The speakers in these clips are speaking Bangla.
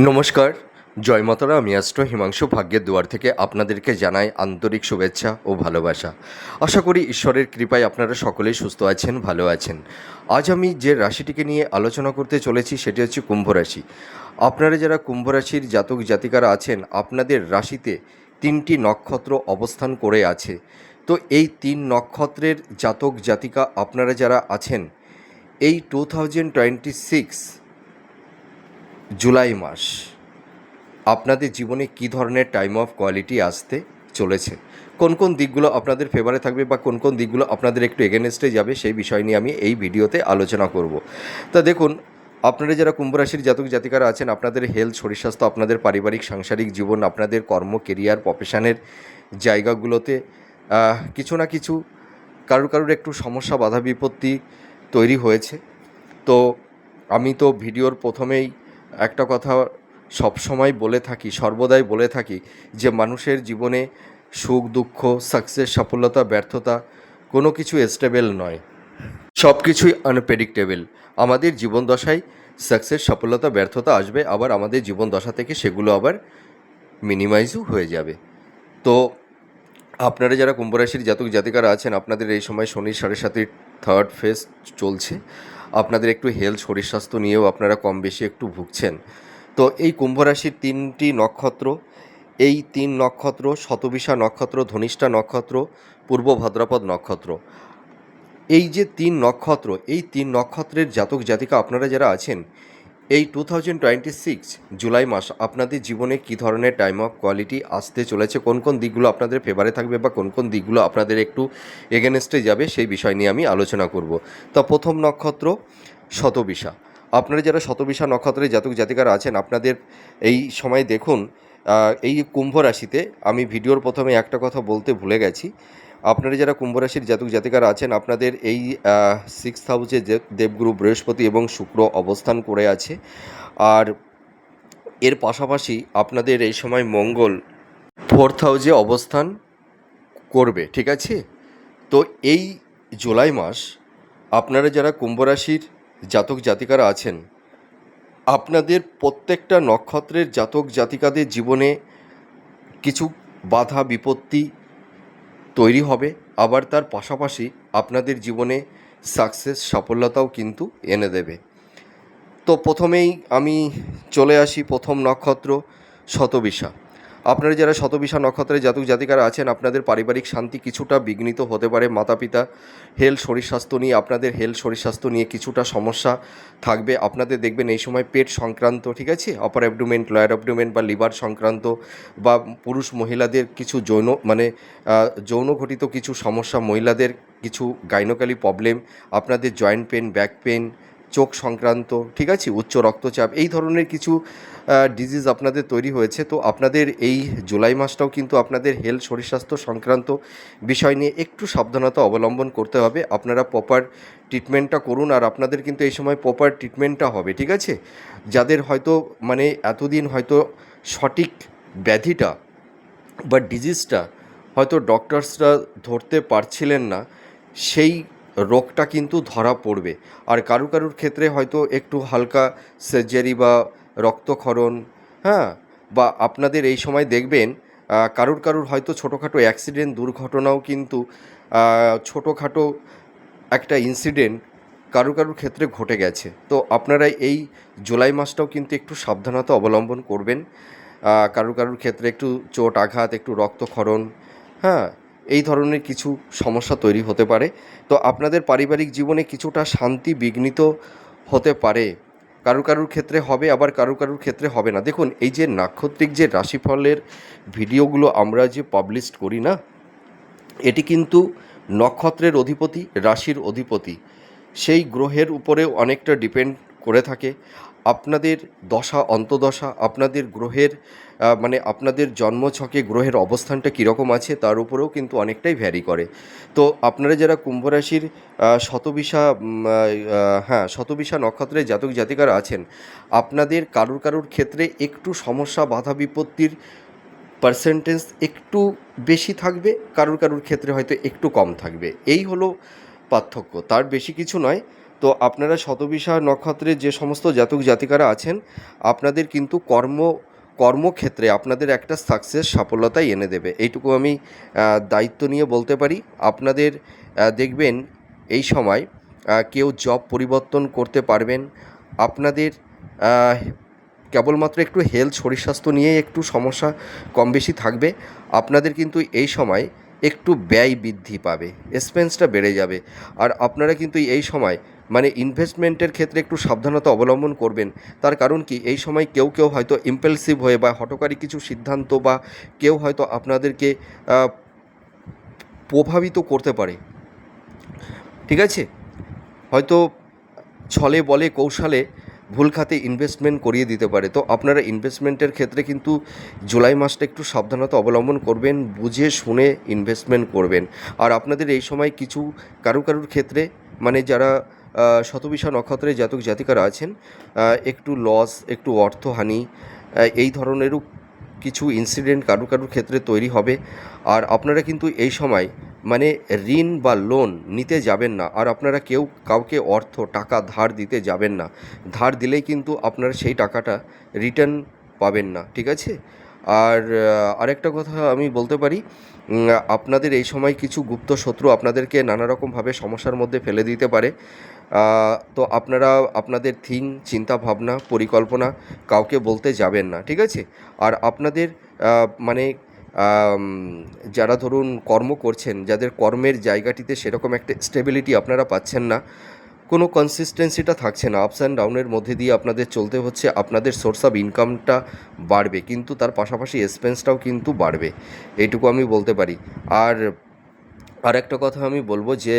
নমস্কার, জয় মাতারা। আমি অ্যাস্ট্রো হিমাংশু ভাগ্যের দুয়ার থেকে আপনাদেরকে জানাই আন্তরিক শুভেচ্ছা ও ভালোবাসা। আশা করি ঈশ্বরের কৃপায় আপনারা সকলেই সুস্থ আছেন, ভালো আছেন। আজ আমি যে রাশিটিকে নিয়ে আলোচনা করতে চলেছি সেটি হচ্ছে কুম্ভ রাশি। আপনারা যারা কুম্ভ রাশির জাতক জাতিকারা আছেন, আপনাদের রাশিতে 3টি নক্ষত্র অবস্থান করে আছে। তো এই 3 নক্ষত্রের জাতক জাতিকা আপনারা যারা আছেন, এই 2026 জুলাই মাস আপনাদের জীবনে কী ধরনের টাইম অফ কোয়ালিটি আসতে চলেছে, কোন কোন দিকগুলো আপনাদের ফেভারে থাকবে বা কোন কোন দিকগুলো আপনাদের একটু এগেনস্টে যাবে, সেই বিষয় নিয়ে আমি এই ভিডিওতে আলোচনা করব। তা দেখুন, আপনারা যারা কুম্ভ রাশির জাতক জাতিকারা আছেন, আপনাদের হেলথ, শরীর স্বাস্থ্য, আপনাদের পারিবারিক সাংসারিক জীবন, আপনাদের কর্ম, কেরিয়ার, প্রফেশনের জায়গাগুলোতে কিছু না কিছু কারুর একটু সমস্যা, বাধা বিপত্তি তৈরি হয়েছে। তো আমি তো ভিডিওর প্রথমেই একটা কথা সবসময় বলে থাকি, সর্বদাই বলে থাকি, যে মানুষের জীবনে সুখ দুঃখ, সাকসেস, সফলতা, ব্যর্থতা কোনো কিছু স্টেবল নয়, সব কিছুই আনপ্রেডিক্টেবল। আমাদের জীবন দশায় সাকসেস, সফলতা, ব্যর্থতা আসবে, আবার আমাদের জীবন দশা থেকে সেগুলো আবার মিনিমাইজও হয়ে যাবে। তো আপনারা যারা কুম্ভ রাশির জাতক জাতিকারা আছেন, আপনাদের এই সময় শনির 7.5 থার্ড ফেজ চলছে। আপনাদের একটু হেলথ, শরীর স্বাস্থ্য নিয়েও আপনারা কম বেশি একটু ভুগছেন। তো এই কুম্ভ রাশির 3টি নক্ষত্র, এই 3 নক্ষত্র শতবিশা নক্ষত্র, ধনিষ্ঠা নক্ষত্র, পূর্ব ভাদ্রপদ নক্ষত্র, এই যে 3 নক্ষত্র, এই 3 নক্ষত্রের জাতক জাতিকা আপনারা যারা আছেন, এই 2026 জুলাই মাস আপনাদের জীবনে কী ধরনের টাইম অফ কোয়ালিটি আসতে চলেছে, কোন কোন দিকগুলো আপনাদের ফেভারে থাকবে বা কোন কোন দিকগুলো আপনাদের একটু এগেনস্টে যাবে, সেই বিষয় নিয়ে আমি আলোচনা করব। তা প্রথম নক্ষত্র শতবিশা। আপনারা যারা শতবিশা নক্ষত্রের জাতক জাতিকারা আছেন, আপনাদের এই সময় দেখুন, এই কুম্ভ রাশিতে আমি ভিডিওর প্রথমে একটা কথা বলতে ভুলে গেছি। আপনারা যারা কুম্ভ রাশির জাতক জাতিকারা আছেন, আপনাদের এই 6th হাউসে যে দেবগুরু বৃহস্পতি এবং শুক্র অবস্থান করে আছে, আর এর পাশাপাশি আপনাদের এই সময় মঙ্গল 4th হাউসে অবস্থান করবে, ঠিক আছে। তো এই জুলাই মাস আপনারা যারা কুম্ভ রাশির জাতক জাতিকারা আছেন, আপনাদের প্রত্যেকটা নক্ষত্রের জাতক জাতিকাদের জীবনে কিছু বাধা বিপত্তি তৈরি হবে, আবার তার পাশাপাশি আপনাদের জীবনে সাকসেস, সফলতাও কিন্তু এনে দেবে। তো প্রথমেই আমি চলে আসি প্রথম নক্ষত্র শতবিশা। আপনারা যারা শতবিশা নক্ষত্রের জাতক জাতিকারা আছেন, আপনাদের পারিবারিক শান্তি কিছুটা বিঘ্নিত হতে পারে। মাতা পিতা হেলথ, শরীর স্বাস্থ্য নিয়ে, আপনাদের হেলথ, শরীর স্বাস্থ্য নিয়ে কিছুটা সমস্যা থাকবে। আপনাদের দেখবেন এই সময় পেট সংক্রান্ত, ঠিক আছে, আপার অ্যাবডোমেন, লোয়ার অ্যাবডোমেন বা লিভার সংক্রান্ত, বা পুরুষ মহিলাদের কিছু যৌন ঘটিত কিছু সমস্যা, মহিলাদের কিছু গাইনোকালি প্রবলেম, আপনাদের জয়েন্ট পেন, ব্যাক পেন, চোখ সংক্রান্ত, ঠিক আছে, উচ্চ রক্তচাপ, এই ধরনের কিছু ডিজিজ আপনাদের তৈরি হয়েছে। তো আপনাদের এই জুলাই মাসটাও কিন্তু আপনাদের হেলথ, শরীর স্বাস্থ্য সংক্রান্ত বিষয় নিয়ে একটু সাবধানতা অবলম্বন করতে হবে। আপনারা প্রপার ট্রিটমেন্টটা করুন, আর আপনাদের কিন্তু এই সময় প্রপার ট্রিটমেন্টটা হবে, ঠিক আছে। যাদের হয়তো মানে এতদিন হয়তো সঠিক ব্যাধিটা বা ডিজিজটা হয়তো ডক্টরসরা ধরতে পারছিলেন না, সেই রোগটা কিন্তু ধরা পড়বে। আর কারুর ক্ষেত্রে হয়তো একটু হালকা সার্জারি বা রক্তক্ষরণ, হ্যাঁ, বা আপনাদের এই সময় দেখবেন কারুর হয়তো ছোটোখাটো অ্যাক্সিডেন্ট, দুর্ঘটনাও কিন্তু ছোটোখাটো একটা ইনসিডেন্ট কারুর ক্ষেত্রে ঘটে গেছে। তো আপনারা এই জুলাই মাসটাও কিন্তু একটু সাবধানতা অবলম্বন করবেন। কারুর ক্ষেত্রে একটু চোট আঘাত, একটু রক্তক্ষরণ, হ্যাঁ, এই ধরনের কিছু সমস্যা তৈরি হতে পারে। তো আপনাদের পারিবারিক জীবনে কিছুটা শান্তি বিঘ্নিত হতে পারে। কারুর ক্ষেত্রে হবে, আবার কারুর ক্ষেত্রে হবে না। দেখুন, এই যে নাক্ষত্রিক যে রাশিফলের ভিডিওগুলো আমরা যে পাবলিশ করি না, এটি কিন্তু নক্ষত্রের অধিপতি, রাশির অধিপতি, সেই গ্রহের উপরেও অনেকটা ডিপেন্ড করে থাকে। আপনাদের দশা অন্তদশা, আপনাদের গ্রহের মানে আপনাদের জন্মছকে গ্রহের অবস্থানটা কীরকম আছে তার উপরেও কিন্তু অনেকটাই ভ্যারি করে। তো আপনারা যারা কুম্ভ রাশির শতবিশা শতবিশা নক্ষত্রের জাতক জাতিকারা আছেন, আপনাদের কারুর ক্ষেত্রে একটু সমস্যা, বাধা বিপত্তির পার্সেন্টেজ একটু বেশি থাকবে, কারুর ক্ষেত্রে হয়তো একটু কম থাকবে। এই হলো পার্থক্য, তার বেশি কিছু নয়। তো আপনারা শতবিশা নক্ষত্রের যে সমস্ত জাতক জাতিকারা আছেন, আপনাদের কিন্তু কর্মক্ষেত্রে আপনাদের একটা সাকসেস সাফল্যতাই এনে দেবে, এইটুকু আমি দায়িত্ব নিয়ে বলতে পারি। আপনাদের দেখবেন এই সময় কেউ জব পরিবর্তন করতে পারবেন। আপনাদের কেবলমাত্র একটু হেলথ শরীর স্বাস্থ্য নিয়ে একটু সমস্যা কম বেশি থাকবে। আপনাদের কিন্তু এই সময় একটু ব্যয় বৃদ্ধি পাবে, এক্সপেন্সটা বেড়ে যাবে। আর আপনারা কিন্তু এই সময় মানে ইনভেস্টমেন্টের ক্ষেত্রে একটু সাবধানতা অবলম্বন করবেন। তার কারণ কি, এই সময় কেউ কেউ হয়তো ইম্পালসিভ হয়ে বা হঠকারী কিছু সিদ্ধান্ত, বা কেউ হয়তো আপনাদেরকে প্রভাবিত করতে পারে, ঠিক আছে? হয়তো ছলে বলে কৌশলে ভুল খাতে ইনভেস্টমেন্ট করিয়ে দিতে পারে। তো আপনারা ইনভেস্টমেন্টের ক্ষেত্রে কিন্তু জুলাই মাসটা একটু সাবধানতা অবলম্বন করবেন, বুঝে শুনে ইনভেস্টমেন্ট করবেন। আর আপনাদের এই সময় কিছু কারুর ক্ষেত্রে মানে যারা শতবিশা নক্ষত্রের জাতক জাতিকারা আছেন, একটু লস, একটু অর্থহানি, এই ধরনেরও কিছু ইনসিডেন্ট কারুর ক্ষেত্রে তৈরি হবে। আর আপনারা কিন্তু এই সময় মানে ঋণ বা লোন নিতে যাবেন না। আর আপনারা কেউ কাউকে টাকা ধার দিতে যাবেন না। ধার দিলেই কিন্তু আপনারা সেই টাকাটা রিটার্ন পাবেন না, ঠিক আছে? আর আরেকটা কথা আমি বলতে পারি, আপনাদের এই সময় কিছু গুপ্ত শত্রু আপনাদেরকে নানা রকমভাবে সমস্যার মধ্যে ফেলে দিতে পারে। তো আপনারা আপনাদের চিন্তা ভাবনা পরিকল্পনা কাউকে বলতে যাবেন না, ঠিক আছে? আর আপনাদের মানে আম, যারা ধরুন কর্ম করছেন, যাদের কর্মের জায়গাটিতে সেরকম একটা স্টেবিলিটি আপনারা পাচ্ছেন না, কোনো কনসিস্টেন্সিটা থাকছে না, আপস অ্যান্ড ডাউনের মধ্যে দিয়ে আপনাদের চলতে হচ্ছে। আপনাদের সোর্স অফ ইনকামটা বাড়বে, কিন্তু তার পাশাপাশি এক্সপেন্সটাও কিন্তু বাড়বে, এইটুকু আমি বলতে পারি। আর একটা কথা আমি বলবো যে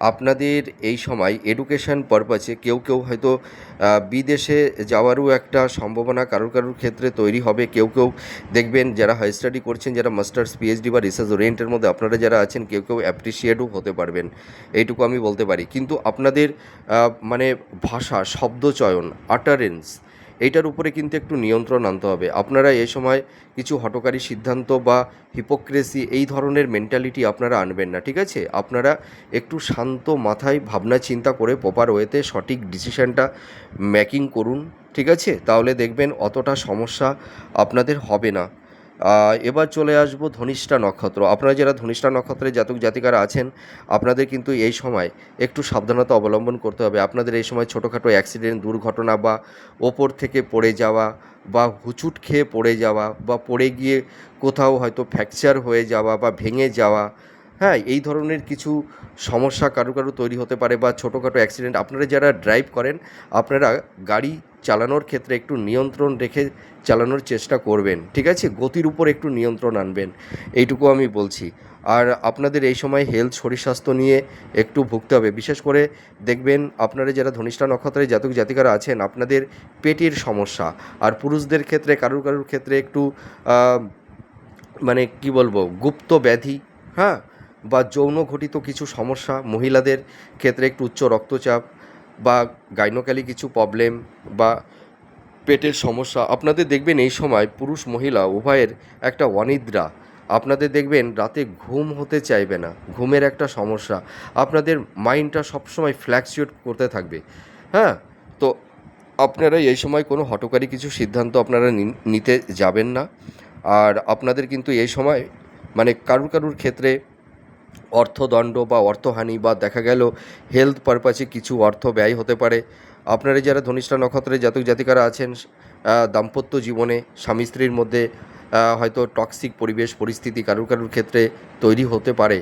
আপনাদের এই সময় এডুকেশন পারপাসে কেউ হয়তো বিদেশে যাওয়ারও একটা সম্ভাবনা কারুর ক্ষেত্রে তৈরি হবে। কেউ দেখবেন যারা হাই স্টাডি করছেন, যারা মাস্টার্স পিএইচডি বা রিসার্চ ওরিয়েন্টের মধ্যে আপনারা যারা আছেন, কেউ অ্যাপ্রিসিয়েটও হতে পারবেন, এইটুকু আমি বলতে পারি। কিন্তু আপনাদের মানে ভাষা, শব্দচয়ন, আটারেন্স, এইটার উপরে কিন্তু একটু নিয়ন্ত্রণ আনতে হবে। আপনারা এই সময় কিছু হঠকারী সিদ্ধান্ত বা হিপোক্রেসি এই ধরনের মেন্টালিটি আপনারা আনবেন না, ঠিক আছে? আপনারা একটু শান্ত মাথায় ভাবনা চিন্তা করে প্রপার ওয়েতে সঠিক ডিসিশানটা মেকিং করুন, ঠিক আছে? তাহলে দেখবেন অতটা সমস্যা আপনাদের হবে না। এবার চলে আসবো ধনিষ্ঠা নক্ষত্র। আপনারা যারা ধনিষ্ঠা নক্ষত্রের জাতক জাতিকারা আছেন, আপনাদের কিন্তু এই সময় একটু সাবধানতা অবলম্বন করতে হবে। আপনাদের এই সময় ছোটোখাটো অ্যাক্সিডেন্ট, দুর্ঘটনা বা ওপর থেকে পড়ে যাওয়া বা হুচুট খেয়ে পড়ে যাওয়া বা পড়ে গিয়ে কোথাও হয়তো ফ্র্যাকচার হয়ে যাওয়া বা ভেঙে যাওয়া, হ্যাঁ, এই ধরনের কিছু সমস্যা কারো তৈরি হতে পারে। বা ছোটোখাটো অ্যাক্সিডেন্ট, আপনারা যারা ড্রাইভ করেন, আপনারা গাড়ি চালানোর ক্ষেত্রে একটু নিয়ন্ত্রণ রেখে চালানোর চেষ্টা করবেন, ঠিক আছে? গতির উপর একটু নিয়ন্ত্রণ আনবেন, এইটুকু আমি বলছি। আর আপনাদের এই সময় হেলথ শরীর স্বাস্থ্য নিয়ে একটু ভুগতে হবে। বিশেষ করে দেখবেন আপনারা যারা ধনিষ্ঠা নক্ষত্রের জাতক জাতিকারা আছেন, আপনাদের পেটের সমস্যা। আর পুরুষদের ক্ষেত্রে কারুর ক্ষেত্রে একটু মানে কি বলবো, গুপ্ত ব্যাধি, হ্যাঁ, বা যৌন ঘটিত কিছু সমস্যা, মহিলাদের ক্ষেত্রে একটু উচ্চ রক্তচাপ বা গাইনোক্যালি কিছু প্রবলেম বা পেটের সমস্যা। আপনাদের দেখবেন এই সময় পুরুষ মহিলা উভয়ের একটা অনিদ্রা, আপনাদের দেখবেন রাতে ঘুম হতে চাইবে না, ঘুমের একটা সমস্যা, আপনাদের মাইন্ডটা সবসময় ফ্ল্যাকচুয়েট করতে থাকবে, হ্যাঁ। তো আপনারা এই সময় কোনো হঠকারী কিছু সিদ্ধান্ত আপনারা নিতে যাবেন না। আর আপনাদের কিন্তু এই সময় মানে কারুর ক্ষেত্রে অর্থদণ্ড বা অর্থহানি বা দেখা গেল হেলথ পারপাসে কিছু অর্থ ব্যয় হতে পারে। আপনারা যারা ধনিষ্ঠা নক্ষত্রের জাতক জাতিকারা আছেন, দাম্পত্য জীবনে স্বামী স্ত্রীর মধ্যে হয়তো টক্সিক পরিবেশ পরিস্থিতি কারুর ক্ষেত্রে তৈরি হতে পারে।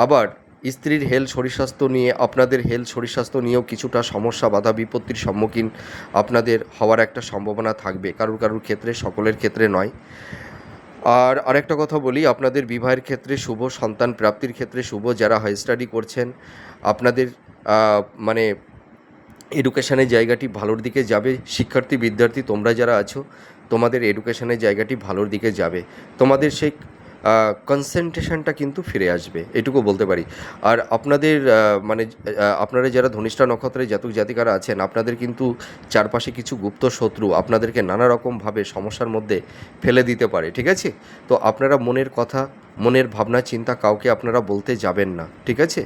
আবার স্ত্রীর হেলথ শরীর স্বাস্থ্য নিয়ে, আপনাদের হেলথ শরীর স্বাস্থ্য নিয়েও কিছুটা সমস্যা বাধা বিপত্তির সম্মুখীন আপনাদের হওয়ার একটা সম্ভাবনা থাকবে, কারুর ক্ষেত্রে, সকলের ক্ষেত্রে নয়। আর আরেকটা কথা বলি, আপনাদের বিবাহের ক্ষেত্রে শুভ, সন্তান প্রাপ্তির ক্ষেত্রে শুভ। যারা হাই স্টাডি করছেন, আপনাদের মানে এডুকেশনের জায়গাটি ভালোর দিকে যাবে। শিক্ষার্থী বিদ্যার্থী তোমরা যারা আছো, তোমাদের এডুকেশনের জায়গাটি ভালোর দিকে যাবে। তোমাদের সেই কনসেন্ট্রেশনটা কিন্তু ফিরে আসবে, এটুকু বলতে পারি। আর আপনাদের মানে আপনারা যারা ধনিষ্ঠা নক্ষত্রের জাতক জাতিকারা আছেন, আপনাদের কিন্তু চারপাশে কিছু গুপ্ত শত্রু আপনাদেরকে নানা রকমভাবে সমস্যার মধ্যে ফেলে দিতে পারে, ঠিক আছে? তো আপনারা মনের কথা, মনের ভাবনা চিন্তা কাউকে আপনারা বলতে যাবেন না, ঠিক আছে?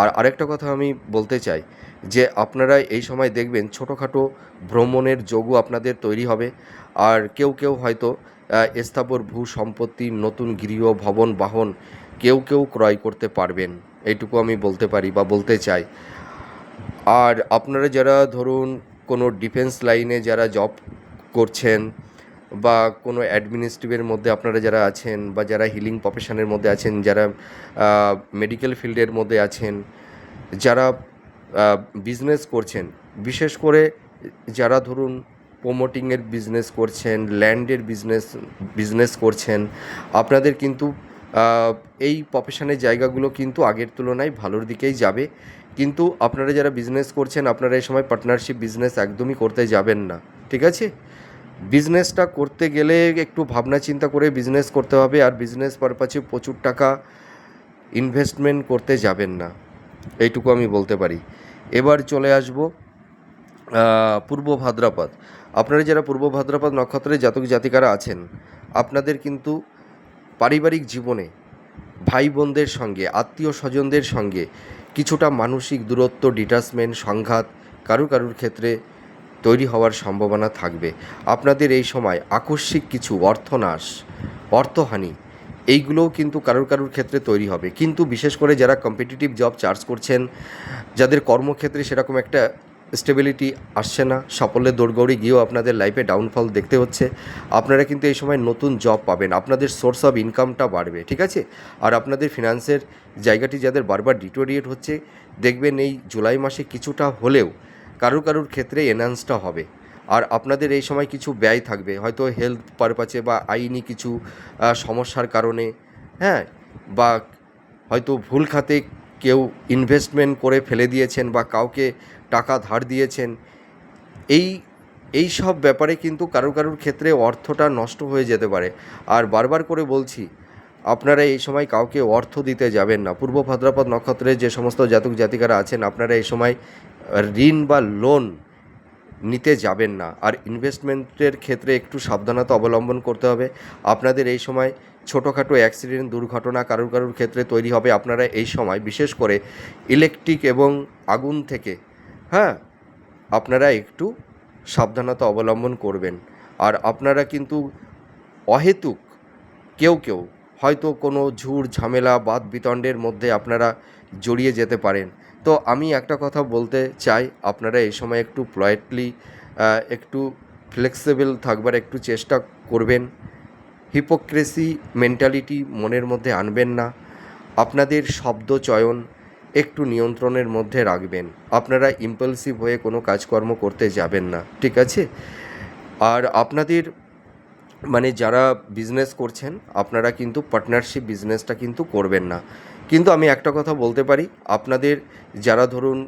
আর আরেকটা কথা আমি বলতে চাই যে আপনারা এই সময় দেখবেন ছোটোখাটো ভ্রমণের যোগও আপনাদের তৈরি হবে। আর কেউ কেউ হয়তো স্থাবর ভূ সম্পত্তি, নতুন গৃহ, ভবন, বাহন কেউ কেউ ক্রয় করতে পারবেন, এইটুকু আমি বলতে পারি বা বলতে চাই। আর আপনারা যারা ধরুন কোনো ডিফেন্স লাইনে যারা জব করছেন বা কোনো অ্যাডমিনিস্ট্রেটিভের মধ্যে আপনারা যারা আছেন বা যারা হিলিং প্রফেশনের মধ্যে আছেন, যারা মেডিকেল ফিল্ডের মধ্যে আছেন, যারা বিজনেস করছেন, বিশেষ করে যারা ধরুন প্রোমোটিংয়ের বিজনেস করছেন, ল্যান্ডের বিজনেস করছেন, আপনাদের কিন্তু এই প্রফেশনের জায়গাগুলো কিন্তু আগের তুলনায় ভালোর দিকেই যাবে। কিন্তু আপনারা যারা বিজনেস করছেন, আপনারা এই সময় পার্টনারশিপ বিজনেস একদমই করতে যাবেন না, ঠিক আছে? বিজনেসটা করতে গেলে একটু ভাবনা চিন্তা করে বিজনেস করতে হবে, আর বিজনেস পারপাসে প্রচুর টাকা ইনভেস্টমেন্ট করতে যাবেন না, এইটুকু আমি বলতে পারি। এবার চলে আসব পূর্ব ভাদ্রপদ। আপনারা যারা পূর্ব ভাদ্রপদ নক্ষত্রের জাতক জাতিকারা আছেন, আপনাদের কিন্তু পারিবারিক জীবনে ভাই বোনদের সঙ্গে, আত্মীয় স্বজনদের সঙ্গে কিছুটা মানসিক দূরত্ব, ডিটাচমেন্ট, সংঘাত কারুর ক্ষেত্রে তৈরি হওয়ার সম্ভাবনা থাকবে। আপনাদের এই সময় আকস্মিক কিছু অর্থনাশ, অর্থহানি এইগুলোও কিন্তু কারুর ক্ষেত্রে তৈরি হবে। কিন্তু বিশেষ করে যারা কম্পিটিটিভ জব চার্জ করছেন, যাদের কর্মক্ষেত্রে সেরকম একটা স্টেবিলিটি আসছে না, সাফল্যের দৌড়গৌড়ি গিয়েও আপনাদের লাইফে ডাউনফল দেখতে হচ্ছে, আপনারা কিন্তু এই সময় নতুন জব পাবেন, আপনাদের সোর্স অফ ইনকামটা বাড়বে, ঠিক আছে? আর আপনাদের ফিনান্সের জায়গাটি যাদের বারবার ডিটোরিয়েট হচ্ছে, দেখবেন এই জুলাই মাসে কিছুটা হলেও কারুর ক্ষেত্রে এনহান্সটা হবে। আর আপনাদের এই সময় কিছু ব্যয় থাকবে, হয়তো হেলথ পারপাসে বা আইনি কিছু সমস্যার কারণে, হ্যাঁ, বা হয়তো ভুল খাতে কেউ ইনভেস্টমেন্ট করে ফেলে দিয়েছেন বা কাউকে টাকা ধার দিয়েছেন। এই এই সব ব্যাপারে কিন্তু কারুর ক্ষেত্রে অর্থটা নষ্ট হয়ে যেতে পারে। আর বারবার করে বলছি, আপনারা এই সময় কাউকে অর্থ দিতে যাবেন না। পূর্ব ভাদ্রপদ নক্ষত্রের যে সমস্ত জাতক জাতিকারা আছেন, আপনারা এই সময় ঋণ বা লোন নিতে যাবেন না। আর ইনভেস্টমেন্টের ক্ষেত্রে একটু সাবধানতা অবলম্বন করতে হবে। আপনাদের এই সময় ছোটোখাটো অ্যাক্সিডেন্ট, দুর্ঘটনা কারুর ক্ষেত্রে তৈরি হবে। আপনারা এই সময় বিশেষ করে ইলেকট্রিক এবং আগুন থেকে, হ্যাঁ, আপনারা একটু সাবধানতা অবলম্বন করবেন। আর আপনারা কিন্তু অহেতুক কেউ হয়তো কোনো ঝুট ঝামেলা বাদ বিতণ্ডের মধ্যে আপনারা জড়িয়ে যেতে পারেন। তো আমি একটা কথা বলতে চাই, আপনারা এই সময় একটু পলাইটলি, একটু ফ্লেক্সিবল থাকবার একটু চেষ্টা করবেন। হিপোক্রেসি মেন্টালিটি মনের মধ্যে আনবেন না। আপনাদের শব্দ চয়ন একটু নিয়ন্ত্রণের মধ্যে রাখবেন। আপনারা ইম্পালসিভ হয়ে কোনো কাজকর্ম করতে যাবেন না, ঠিক আছে? আর আপনাদের মানে যারা বিজনেস করছেন, আপনারা কিন্তু পার্টনারশিপ বিজনেসটা কিন্তু করবেন না। কিন্তু আমি একটা কথা বলতে পারি, আপনাদের যারা ধরুন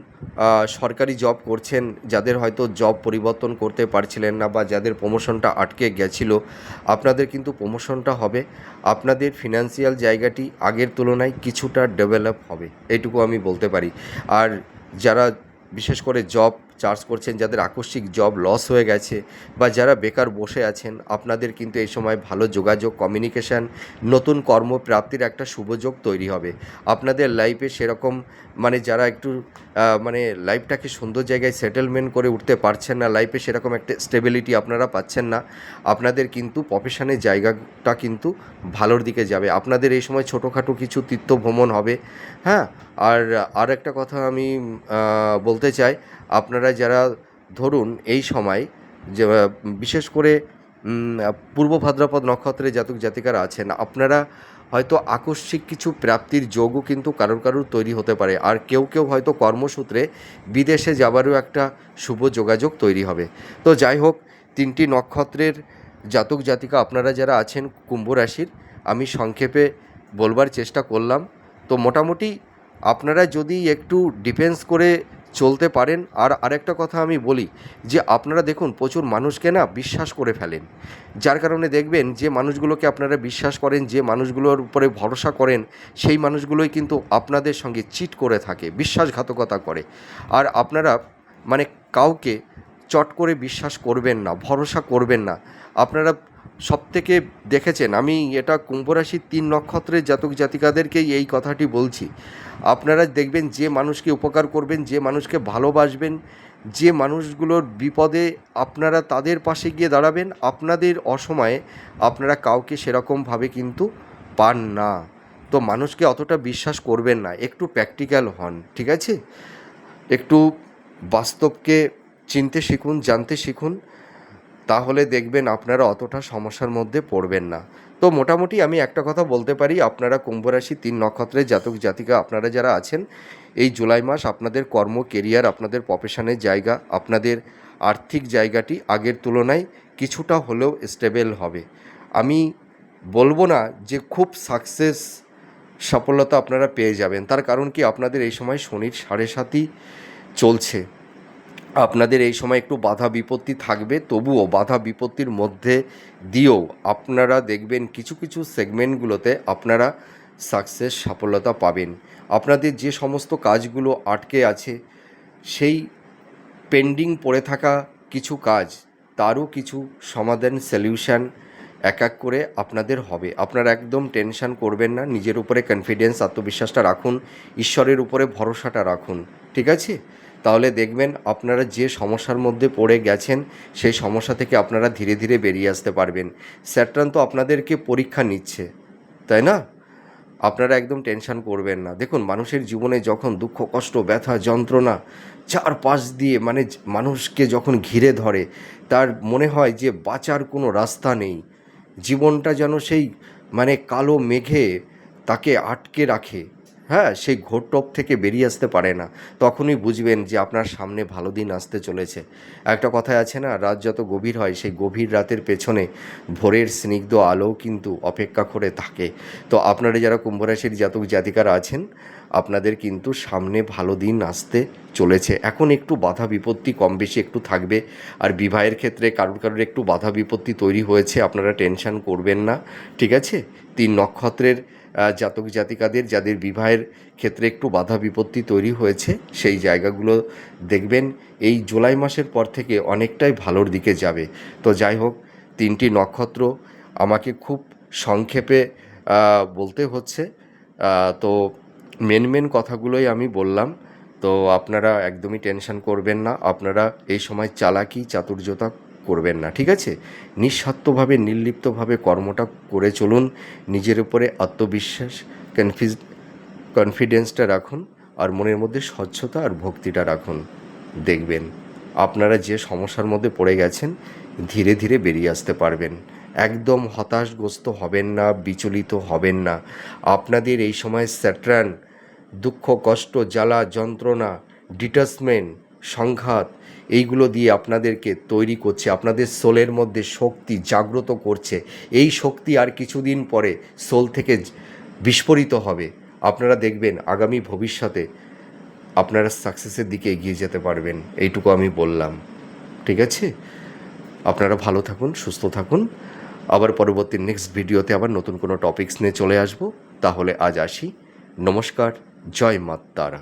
সরকারি জব করছেন, যাদের হয়তো জব পরিবর্তন করতে পারছিলেন না বা যাদের প্রমোশনটা আটকে গেছিলো, আপনাদের কিন্তু প্রমোশনটা হবে। আপনাদের ফিনান্সিয়াল জায়গাটি আগের তুলনায় কিছুটা ডেভেলপ হবে, এইটুকু আমি বলতে পারি। আর যারা বিশেষ করে জব চার্জ করছেন, যাদের আকস্মিক জব লস হয়ে গেছে বা যারা বেকার বসে আছেন, আপনাদের কিন্তু এই সময় ভালো যোগাযোগ, কমিউনিকেশান, নতুন কর্মপ্রাপ্তির একটা শুভযোগ তৈরি হবে। আপনাদের লাইফে সেরকম মানে যারা একটু মানে লাইফটাকে সুন্দর জায়গায় সেটেলমেন্ট করে উঠতে পারছেন না, লাইফে সেরকম একটা স্টেবিলিটি আপনারা পাচ্ছেন না, আপনাদের কিন্তু প্রফেশনের জায়গাটা কিন্তু ভালোর দিকে যাবে। আপনাদের এই সময় ছোটোখাটো কিছু তীর্থ ভ্রমণ হবে, হ্যাঁ। আর একটা কথা আমি বলতে চাই, আপনারা যারা ধরুন এই সময় যে বিশেষ করে পূর্ব ভাদ্রপদ নক্ষত্রে জাতক জাতিকারা আছেন, আপনারা হয়তো আকস্মিক কিছু প্রাপ্তির যোগও কিন্তু কারুর তৈরি হতে পারে। আর কেউ হয়তো কর্মসূত্রে বিদেশে যাবারও একটা শুভ যোগাযোগ তৈরি হবে। তো যাই হোক, 3টি নক্ষত্রের জাতক জাতিকা আপনারা যারা আছেন কুম্ভ রাশির, আমি সংক্ষেপে বলবার চেষ্টা করলাম। তো মোটামুটি আপনারা যদি একটু ডিফেন্স করে চলতে পারেন। আর আরেকটা কথা আমি বলি যে আপনারা দেখুন প্রচুর মানুষকে না বিশ্বাস করে ফেলেন, যার কারণে দেখবেন যে মানুষগুলোকে আপনারা বিশ্বাস করেন, যে মানুষগুলোর উপরে ভরসা করেন, সেই মানুষগুলোই কিন্তু আপনাদের সঙ্গে চিট করে থাকে, বিশ্বাসঘাতকতা করে। আর আপনারা মানে কাউকে চট করে বিশ্বাস করবেন না, ভরসা করবেন না। আপনারা সবথেকে দেখেছেন, আমি এটা কুম্ভ রাশির 3 নক্ষত্রের জাতক জাতিকাদেরকেই এই কথাটি বলছি, আপনারা দেখবেন যে মানুষকে উপকার করবেন, যে মানুষকে ভালোবাসবেন, যে মানুষগুলোর বিপদে আপনারা তাদের পাশে গিয়ে দাঁড়াবেন, আপনাদের অসময়ে আপনারা কাউকে সেরকমভাবে কিন্তু পান না। তো মানুষকে অতটা বিশ্বাস করবেন না, একটু প্র্যাকটিক্যাল হন, ঠিক আছে? একটু বাস্তবকে চিনতে শিখুন, জানতে শিখুন, তাহলে দেখবেন আপনারা অতটা সমস্যার মধ্যে পড়বেন না। তো মোটামুটি আমি একটা কথা বলতে পারি, আপনারা কুম্ভ রাশি 3 নক্ষত্রের জাতক জাতিকা আপনারা যারা আছেন, এই জুলাই মাস আপনাদের কর্ম, কেরিয়ার, আপনাদের প্রফেশনের জায়গা, আপনাদের আর্থিক জায়গাটি আগের তুলনায় কিছুটা হলেও স্টেবল হবে। আমি বলবো না যে খুব সাকসেস, সফলতা আপনারা পেয়ে যাবেন, তার কারণ কি আপনাদের এই সময় শনির 7.5ই চলছে। আপনাদের এই সময় একটু বাধা বিপত্তি থাকবে, তবুও বাধা বিপত্তির মধ্যে দিয়েও আপনারা দেখবেন কিছু কিছু সেগমেন্টগুলোতে আপনারা সাকসেস, সফলতা পাবেন। আপনাদের যে সমস্ত কাজগুলো আটকে আছে, সেই পেন্ডিং পড়ে থাকা কিছু কাজ, তারও কিছু সমাধান, সলিউশন এক এক করে আপনাদের হবে। আপনারা একদম টেনশন করবেন না, নিজের উপরে কনফিডেন্স, আত্মবিশ্বাসটা রাখুন, ঈশ্বরের উপরে ভরসাটা রাখুন, ঠিক আছে? তাহলে দেখবেন আপনারা যে সমস্যার মধ্যে পড়ে গেছেন, সেই সমস্যা থেকে আপনারা ধীরে ধীরে বেরিয়ে আসতে পারবেন। স্যাটার্ন তো আপনাদেরকে পরীক্ষা নিচ্ছে, তাই না? আপনারা একদম টেনশন করবেন না। দেখুন, মানুষের জীবনে যখন দুঃখ, কষ্ট, ব্যথা, যন্ত্রণা চারপাশ দিয়ে মানে মানুষকে যখন ঘিরে ধরে, তার মনে হয় যে বাঁচার কোনো রাস্তা নেই, জীবনটা যেন সেই মানে কালো মেঘে তাকে আটকে রাখে, হ্যাঁ, সেই ঘোরটোপ থেকে বেরিয়ে আসতে পারে না, তখনই বুঝবেন যে আপনার সামনে ভালো দিন আসতে চলেছে। একটা কথায় আছে না, রাত যত গভীর হয়, সেই গভীর রাতের পেছনে ভোরের স্নিগ্ধ আলোও কিন্তু অপেক্ষা করে থাকে। তো আপনারা যারা কুম্ভ রাশির জাতক জাতিকারা আছেন, আপনাদের কিন্তু সামনে ভালো দিন আসতে চলেছে। এখন একটু বাধা বিপত্তি কম বেশি একটু থাকবে, আর বিবাহের ক্ষেত্রে কারোর কারোর একটু বাধা বিপত্তি তৈরি হয়েছে, আপনারা টেনশন করবেন না, ঠিক আছে? 3 নক্ষত্রের জাতক জাতিকাদের যাদের বিবাহের ক্ষেত্রে একটু বাধা বিপত্তি তৈরি হয়েছে, সেই জায়গাগুলো দেখবেন এই জুলাই মাসের পর থেকে অনেকটাই ভালোর দিকে যাবে। তো যাই হোক, 3টি নক্ষত্র আমাকে খুব সংক্ষেপে বলতে হচ্ছে, তো মেন কথাগুলোই আমি বললাম। তো আপনারা একদমই টেনশন করবেন না, আপনারা এই সময় চালাকি চাতুর্যতা করবেন না, ঠিক আছে? নিঃস্বার্থভাবে, নির্লিপ্তভাবে কর্মটা করে চলুন, নিজের উপরে আত্মবিশ্বাস, কনফিডেন্সটা রাখুন, আর মনের মধ্যে স্বচ্ছতা আর ভক্তিটা রাখুন। দেখবেন আপনারা যে সমস্যার মধ্যে পড়ে গেছেন, ধীরে ধীরে বেরিয়ে আসতে পারবেন। একদম হতাশগ্রস্ত হবেন না, বিচলিত হবেন না। আপনাদের এই সময় স্যাটার্ন দুঃখ, কষ্ট, জ্বালা, যন্ত্রণা, ডিটাচমেন্ট, সংঘাত, এইগুলো দিয়ে আপনাদেরকে তৈরি করছে, আপনাদের সোলের মধ্যে শক্তি জাগ্রত করছে। এই শক্তি আর কিছুদিন পরে সোল থেকে বিস্ফোরিত হবে। আপনারা দেখবেন আগামী ভবিষ্যতে আপনারা সাকসেসের দিকে এগিয়ে যেতে পারবেন, এইটুকু আমি বললাম, ঠিক আছে? আপনারা ভালো থাকুন, সুস্থ থাকুন। আবার পরবর্তী নেক্সট ভিডিওতে আবার নতুন কোনো টপিকস নিয়ে চলে আসব। তাহলে আজ আসি, নমস্কার, জয় মা তারা।